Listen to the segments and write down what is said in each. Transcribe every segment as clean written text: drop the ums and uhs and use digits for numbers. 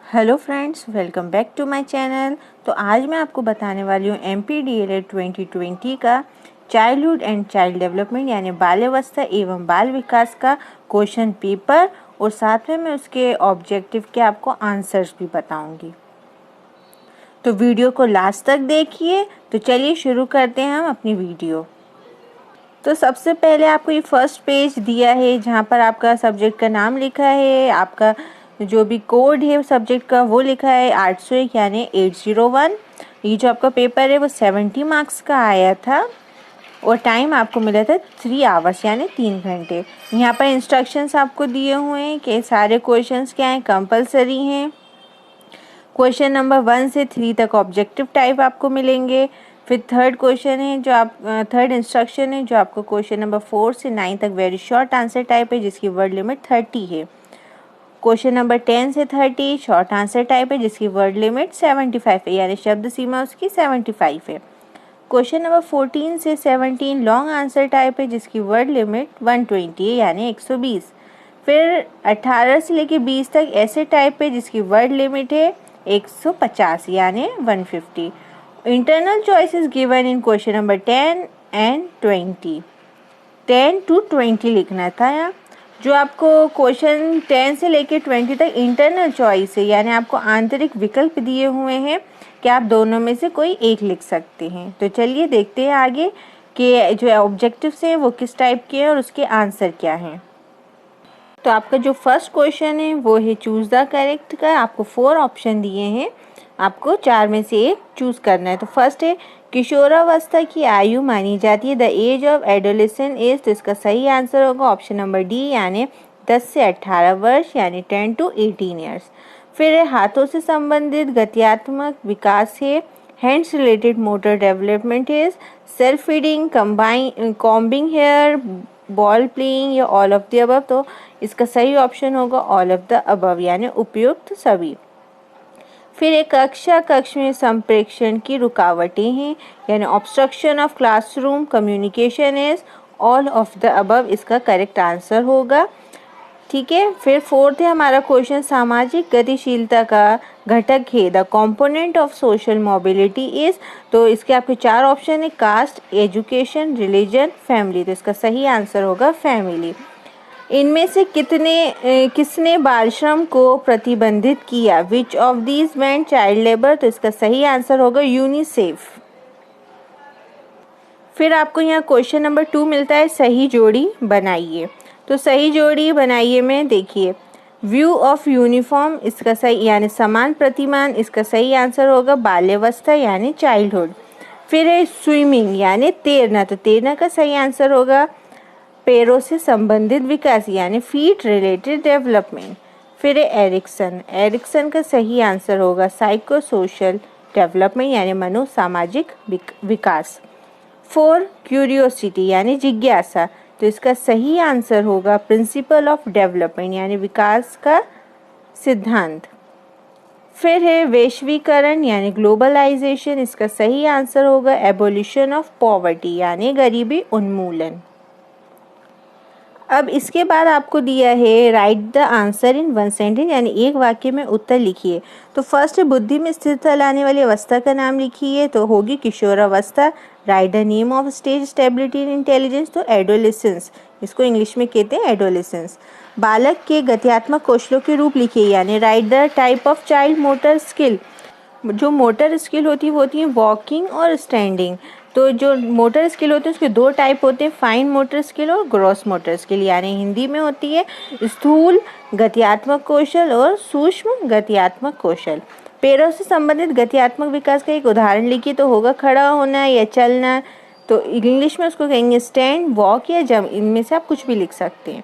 Hello friends, welcome back to my channel. तो आज मैं आपको बताने वाली हूँ MPDLED 2020 का चाइल्डहुड एंड चाइल्ड डेवलपमेंट यानी बाल्यावस्था एवं बाल विकास का क्वेश्चन पेपर, और साथ में मैं उसके ऑब्जेक्टिव के आपको आंसर्स भी बताऊंगी। तो वीडियो को लास्ट तक देखिए। तो चलिए शुरू करते हैं हम अपनी वीडियो। तो सबसे पहले आपको ये फर्स्ट पेज दिया है जहाँ पर आपका सब्जेक्ट का नाम लिखा है, आपका जो भी कोड है सब्जेक्ट का वो लिखा है 801 यानी 801। ये जो आपका पेपर है वो 70 मार्क्स का आया था और टाइम आपको मिला था 3 आवर्स यानी 3 घंटे। यहाँ पर इंस्ट्रक्शंस आपको दिए हुए हैं कि सारे क्वेश्चंस क्या हैं, कंपलसरी हैं। क्वेश्चन नंबर 1 से 3 तक ऑब्जेक्टिव टाइप आपको मिलेंगे। फिर थर्ड क्वेश्चन है जो आप थर्ड इंस्ट्रक्शन है जो आपको क्वेश्चन नंबर 4 से 9 तक वेरी शॉर्ट आंसर टाइप है जिसकी वर्ड लिमिट 30 है। क्वेश्चन नंबर 10 से 30 शॉर्ट आंसर टाइप है जिसकी वर्ड लिमिट 75 है यानी शब्द सीमा उसकी 75 है। क्वेश्चन नंबर 14 से 17 लॉन्ग आंसर टाइप है जिसकी वर्ड लिमिट 120 है यानी 120। फिर 18 से लेकर 20 तक ऐसे टाइप है जिसकी वर्ड लिमिट है 150 यानी 150। Internal choices given in question number 10 and 20, 10 to 20 लिखना था। यहाँ जो आपको क्वेश्चन 10 से लेकर 20 तक इंटरनल चॉइस है यानी आपको आंतरिक विकल्प दिए हुए हैं कि आप दोनों में से कोई एक लिख सकते हैं। तो चलिए देखते हैं आगे कि जो ऑब्जेक्टिव्स हैं वो किस टाइप के हैं और उसके आंसर क्या हैं। तो आपका जो फर्स्ट क्वेश्चन है वो है चूज़ द करेक्ट का। आपको 4 ऑप्शन दिए हैं, आपको 4 में से एक चूज़ करना है। तो फर्स्ट है किशोरावस्था की आयु मानी जाती है the age of adolescent age. तो इसका सही आंसर होगा ऑप्शन नंबर डी यानी 10 से 18 वर्ष यानी 10 to 18 ईयर्स। फिर है हाथों से संबंधित गत्यात्मक विकास है hands related motor development is self feeding combing hair ball playing या ऑल ऑफ द अबव। तो इसका सही ऑप्शन होगा ऑल ऑफ द अबव यानी उपयुक्त सभी। फिर एक कक्ष में संप्रेषण की रुकावटें हैं यानी obstruction of classroom communication is all of the above इसका करेक्ट आंसर होगा। ठीक है। फिर फोर्थ है हमारा क्वेश्चन सामाजिक गतिशीलता का घटक है the component of social mobility is. तो इसके आपके 4 ऑप्शन है कास्ट, एजुकेशन, रिलीजन, फैमिली। तो इसका सही आंसर होगा फैमिली। इनमें से किसने बाल श्रम को प्रतिबंधित किया, which of these ban child labour. तो इसका सही आंसर होगा यूनिसेफ। फिर आपको यहाँ क्वेश्चन नंबर 2 मिलता है सही जोड़ी बनाइए। तो सही जोड़ी बनाइए में देखिए व्यू ऑफ यूनिफॉर्म इसका सही यानी समान प्रतिमान, इसका सही आंसर होगा बाल्यावस्था यानी चाइल्डहुड। फिर है स्विमिंग यानी तैरना, तो तैरना का सही आंसर होगा पैरों से संबंधित विकास यानी फीट रिलेटेड डेवलपमेंट। फिर है एरिक्सन का सही आंसर होगा साइको सोशल डेवलपमेंट यानी मनोसामाजिक विकास। 4 क्यूरियोसिटी यानी जिज्ञासा, तो इसका सही आंसर होगा प्रिंसिपल ऑफ डेवलपमेंट यानी विकास का सिद्धांत। फिर है वैश्वीकरण यानी ग्लोबलाइजेशन, इसका सही आंसर होगा एबोलिशन ऑफ पॉवर्टी यानी गरीबी उन्मूलन। अब इसके बाद आपको दिया है right the answer in 1 sentence यानी एक वाक्य में उत्तर लिखिए। तो फर्स्ट है बुद्धि में स्थिरता लाने वाली अवस्था का नाम लिखिए, तो होगी किशोरावस्था। Right the name of stage stability in intelligence, तो एडोलेसेंस, इसको इंग्लिश में कहते हैं एडोलेसेंस। बालक के गत्यात्मक कौशलों के रूप लिखिए यानी right the type of child motor skill. जो मोटर स्किल होती है वॉकिंग और स्टैंडिंग। तो जो मोटर स्किल होते हैं उसके 2 टाइप होते हैं, फाइन मोटर स्किल और ग्रॉस मोटर स्किल, यानी हिंदी में होती है स्थूल गत्यात्मक कौशल और सूक्ष्म गत्यात्मक कौशल। पैरों से संबंधित गत्यात्मक विकास का एक उदाहरण लिखिए, तो होगा खड़ा होना या चलना। तो इंग्लिश में उसको कहेंगे स्टैंड, वॉक या जंप, इनमें से आप कुछ भी लिख सकते हैं।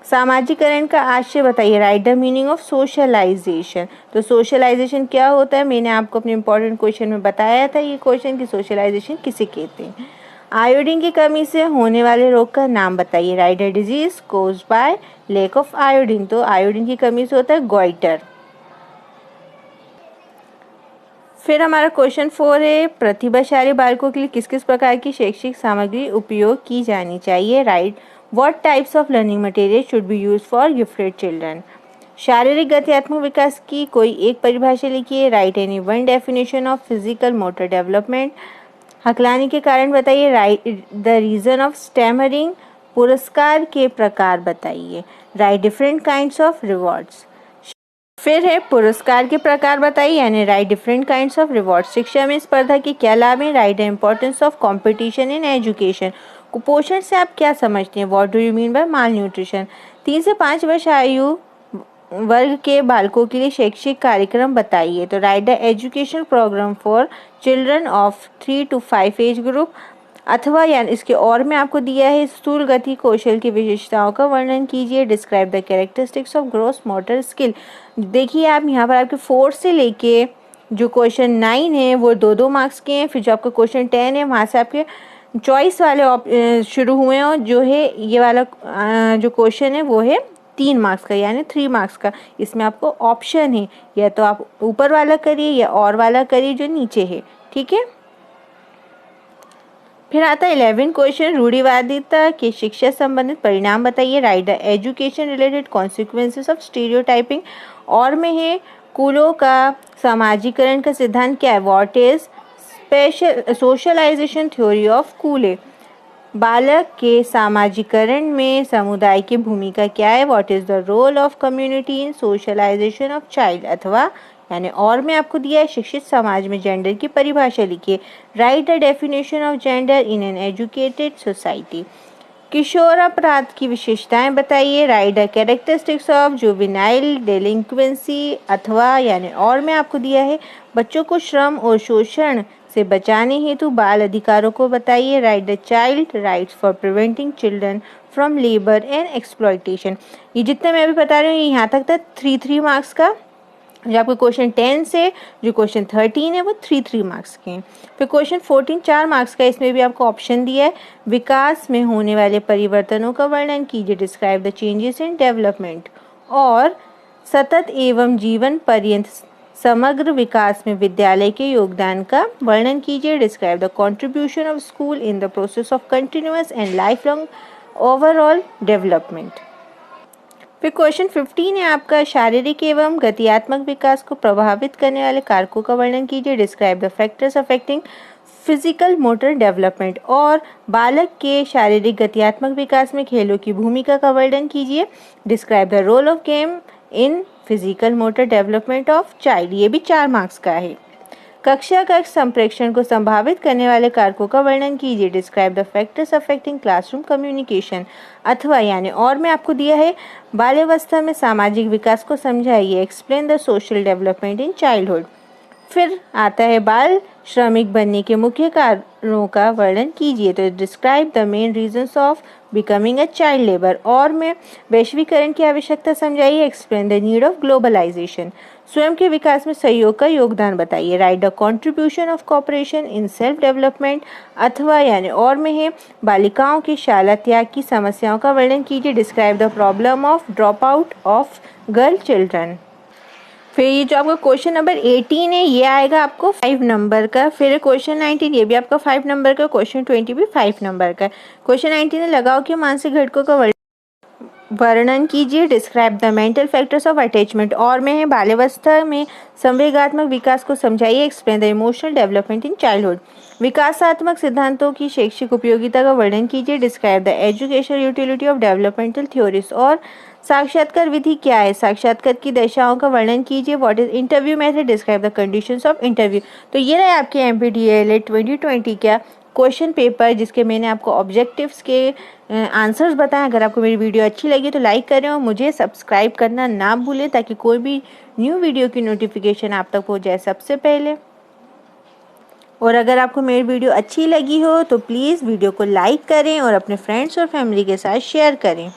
सामाजिकरण का आशय बताइए write the meaning of socialisation. तो सोशलाइजेशन क्या होता है, मैंने आपको अपने इंपॉर्टेंट क्वेश्चन में बताया था ये क्वेश्चन कि सोशलाइजेशन किसे कहते हैं। आयोडीन की कमी से होने वाले रोग का नाम बताइए write the disease caused by lack of iodine. तो आयोडीन की कमी से होता है गोइटर। फिर हमारा क्वेश्चन 4 है प्रतिभाशाली बालकों के लिए किस किस प्रकार की शैक्षिक सामग्री उपयोग की जानी चाहिए। Write what types of learning material should be used for gifted children. शारीरिक गतियात्मक विकास की कोई एक परिभाषा लिखिए। Write any one definition of physical motor development. हकलाने के कारण बताइए। Write the reason of stammering. पुरस्कार के प्रकार बताइए। Write different kinds of rewards. फिर है पुरस्कार के प्रकार बताइए, यानी write different kinds of reward. शिक्षा में स्पर्धा के क्या लाभ हैं? Right the importance of competition in education. कुपोषण से आप क्या समझते हैं? What do you mean by mall nutrition. 3 से 5 वर्ष आयु वर्ग के बालकों के लिए शैक्षिक कार्यक्रम बताइए। तो write the education programme for children of 3 to 5 age group. अथवा यानी इसके और में आपको दिया है स्थूल गति कौशल की विशेषताओं का वर्णन कीजिए। Describe the characteristics of gross motor skill. देखिए आप यहाँ पर आपके 4 से लेके जो क्वेश्चन 9 है वो 2-2 मार्क्स के हैं। फिर जो आपका क्वेश्चन 10 है वहाँ से आपके चॉइस वाले शुरू हुए हैं, और जो है ये वाला जो क्वेश्चन है वो है 3 मार्क्स का, यानी 3 मार्क्स का। इसमें आपको ऑप्शन है, या तो आप ऊपर वाला करिए या और वाला करिए जो नीचे है, ठीक है। फिर आता है 11 क्वेश्चन। रूढ़िवादिता के शिक्षा संबंधित परिणाम बताइए। Write the education related consequences of stereotyping. और में है कुलों का सामाजिकरण का सिद्धांत क्या है? What is special socialisation theory of Cooley. बालक के सामाजिकरण में समुदाय की भूमिका क्या है? What is the role of community in socialisation of child. अथवा यानी और में आपको दिया है शिक्षित समाज में जेंडर की परिभाषा लिखिए। Write the definition of gender in an educated society. किशोर अपराध की विशेषताएं बताइए। Write the characteristics of juvenile delinquency. अथवा यानी और में आपको दिया है बच्चों को श्रम और शोषण से बचाने हेतु बाल अधिकारों को बताइए। Write the child rights for preventing children from labour and exploitation. ये जितना मैं अभी बता रही हूँ यहाँ तक था 3-3 मार्क्स का। जो आपको क्वेश्चन 10 से जो क्वेश्चन 13 है वो 3-3 मार्क्स के हैं। फिर क्वेश्चन 14 4 मार्क्स का, इसमें भी आपको ऑप्शन दिया है। विकास में होने वाले परिवर्तनों का वर्णन कीजिए। Describe the changes in development. और सतत एवं जीवन पर्यंत समग्र विकास में विद्यालय के योगदान का वर्णन कीजिए। Describe the contribution of school in the process of continuous and life long overall development. फिर क्वेश्चन 15 है आपका शारीरिक एवं गतियात्मक विकास को प्रभावित करने वाले कारकों का वर्णन कीजिए। Describe the factors affecting physical motor development. और बालक के शारीरिक गतियात्मक विकास में खेलों की भूमिका का वर्णन कीजिए। Describe the role of game in physical motor development of child. ये भी 4 मार्क्स का है। कक्षा कक्ष संप्रेक्षण को संभावित करने वाले कारकों का वर्णन कीजिए। Describe the factors affecting classroom communication. अथवा यानी और में आपको दिया है बाल्यावस्था में सामाजिक विकास को समझाइए। Explain the social development in childhood. फिर आता है बाल श्रमिक बनने के मुख्य कारणों का वर्णन कीजिए। तो describe the main reasons of becoming a child labour. और में वैश्वीकरण की आवश्यकता समझाइए। Explain the need of globalisation. स्वयं के विकास में सहयोग का योगदान बताइए। Write the contribution of cooperation in self development. अथवा यानी और में है बालिकाओं की शाला त्याग की समस्याओं का वर्णन कीजिए। Describe the problem of drop out of girl children. फिर ये जो आपका क्वेश्चन नंबर 18 है ये आएगा आपको 5 नंबर का। फिर क्वेश्चन 19 ये भी आपका 5 नंबर का। क्वेश्चन 20 भी 5 नंबर का। क्वेश्चन 19 है लगाव के मानसिक घटकों का वर्णन कीजिए। Describe the mental factors of attachment. और में है बाल्यावस्था में संवेगात्मक विकास को समझाइए। Explain the emotional development in childhood. विकासात्मक सिद्धांतों की शैक्षिक उपयोगिता का वर्णन कीजिए। Describe the educational utility of developmental theories. और साक्षात्कार विधि क्या है? साक्षात्कार की दशाओं का वर्णन कीजिए। What is interview method. Describe the conditions of interview. तो ये रहे आपके MPDLA 2020 का क्वेश्चन पेपर, जिसके मैंने आपको ऑब्जेक्टिव्स के आंसर्स बताएं। अगर आपको मेरी वीडियो अच्छी लगी तो लाइक करें और मुझे सब्सक्राइब करना ना भूलें, ताकि कोई भी न्यू वीडियो की नोटिफिकेशन आप तक पहुंच जाए सबसे पहले। और अगर आपको मेरी वीडियो अच्छी लगी हो तो प्लीज़ वीडियो को लाइक करें और अपने फ्रेंड्स और फैमिली के साथ शेयर करें।